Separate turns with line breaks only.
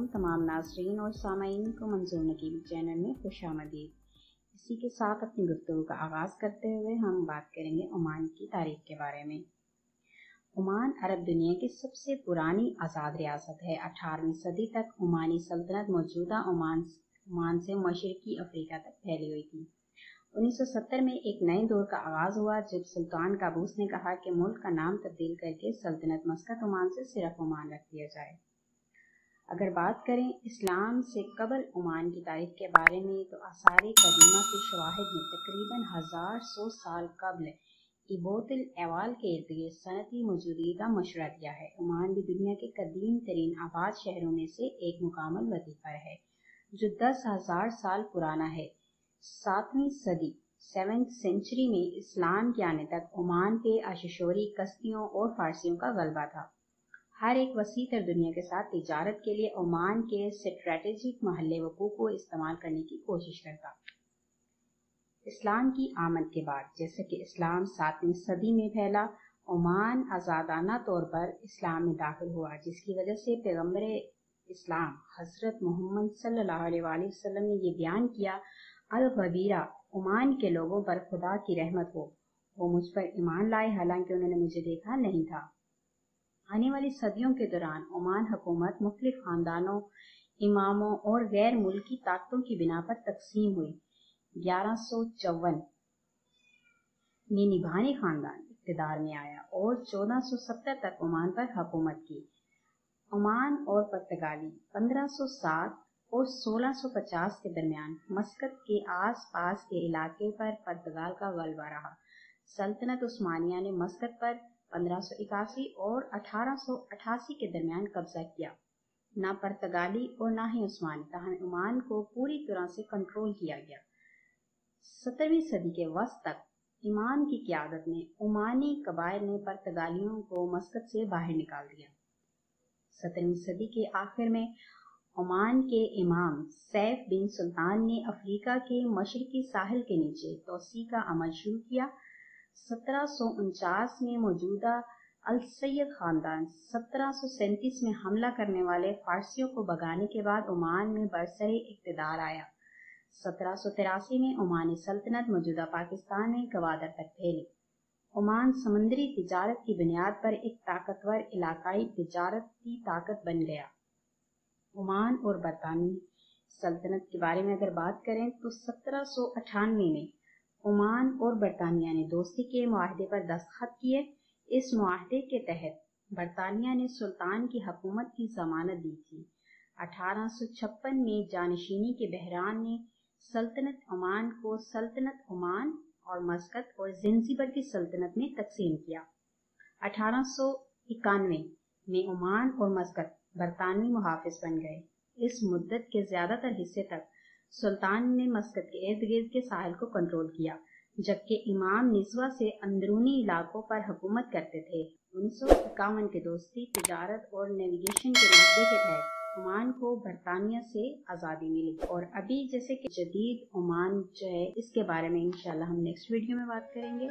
तमाम नाज़रीन और सामाईन को मंजूर नकीब चैनल में खुशामदीद। इसी के साथ अपनी गुफ्तगू का आगाज़ करते हुए हम बात करेंगे ओमान की तारीख के बारे में। ओमान अरब दुनिया की सबसे पुरानी आज़ाद रियासत है। 18वीं सदी तक ओमानी सल्तनत मौजूदा ओमान से मशरकी अफ्रीका तक फैली हुई थी। 1970 में एक नए दौर का आगाज़ हुआ जब सुल्तान काबूस ने कहा कि मुल्क का नाम तब्दील करके सल्तनत मस्कत ओमान से सिर्फ ओमान रख दिया जाए। अगर बात करें इस्लाम से कबल ओमान की तारीख के बारे में तो आसार कदीमा के शवाहिद में तकरीबन 1100 साल कबल इबोतल एवाल के इर्द गिर्द सनती मौजूदगी का मशरा दिया है। ओमान भी दुनिया के कदीम तरीन आबाद शहरों में से एक मुकामल वजीफा है जो 10,000 साल पुराना है। 7वीं सदी 7th सेंचुरी में इस्लाम के आने तक ओमान पे अशशोरी कश्तियों और फारसियों का गलबा था। हर एक वसी तर दुनिया के साथ तिजारत के लिए ओमान के स्ट्रेटेजिक महल वकूफ़ को इस्तेमाल करने की कोशिश करता। इस्लाम की आमद के बाद जैसे कि इस्लाम 7वीं सदी में फैला, ओमान आज़ादाना तौर पर इस्लाम में दाखिल हुआ, जिसकी वजह से पैगम्बर इस्लाम हज़रत मोहम्मद सल्लल्लाहु अलैहि वसल्लम ने ये बयान किया, अल-गबीरा ओमान के लोगों पर खुदा की रहमत हो, वो मुझ पर ईमान लाए हालांकि उन्होंने मुझे देखा नहीं था। आने वाली सदियों के दौरान ओमान हुकूमत मुख्तलिफ खानदानों, इमामों और गैर मुल्की ताकतों की बिना पर तकसीम हुई। 1154 में निभानी खानदान इक़्तिदार में आया और 1470 तक ओमान पर हुकूमत की। ओमान और पुर्तगाली 1507 और 1650 के दरमियान मस्कत के आस पास के इलाके पर पुर्तगाल का गलबा रहा। सल्तनत उस्मानिया ने मस्कत पर 1581 और 1888 के दरमियान कब्जा किया। ना पुर्तगाली और ना ही उस्मानी ताहम ओमान को पूरी तरह से कंट्रोल किया गया। 17वीं सदी के वस्त तक इमाम की क़यादत में ओमानी कबाइल ने पुर्तगालियों को मस्कत से बाहर निकाल दिया। 17वीं सदी के आखिर में ओमान के इमाम सैफ बिन सुल्तान ने अफ्रीका के मशरकी साहिल के नीचे तोसी का अमल शुरू किया। 1749 में मौजूदा अल-सैयद खानदान 1737 में हमला करने वाले फारसियों को भगाने के बाद ओमान में बरसरे इक़्तिदार आया। 1783 में ओमानी सल्तनत मौजूदा पाकिस्तान में गवादर तक फैली। ओमान समुद्री तिजारत की बुनियाद पर एक ताकतवर इलाकाई तिजारती ताकत बन गया। ओमान और बरतानवी सल्तनत के बारे में अगर बात करें तो 1798 में ओमान और बरतानिया ने दोस्ती के मुआहदे पर दस्तखत किए। इस मुआहदे के तहत बरतानिया ने सुल्तान की हुकूमत की जमानत दी थी। 1856 में जानशीनी के बहरान ने सल्तनत ओमान को सल्तनत ओमान और मस्कत और ज़ंजीबर की सल्तनत में तकसीम किया। 1891 में ओमान और मस्कत बरतानवी मुहाफिज बन गए। इस मुद्दत के ज़्यादातर हिस्से तक सुल्तान ने मस्कत के इर्द गिर्द के साहिल को कंट्रोल किया, जबकि इमाम निज़वा से अंदरूनी इलाकों पर हुकूमत करते थे। 1951 के दोस्ती, तिजारत और नेविगेशन के मुद्दे के तहत ओमान को बरतानिया से आज़ादी मिली और अभी जैसे कि जदीद ओमान जो है इसके बारे में इंशाल्लाह हम नेक्स्ट वीडियो में बात करेंगे।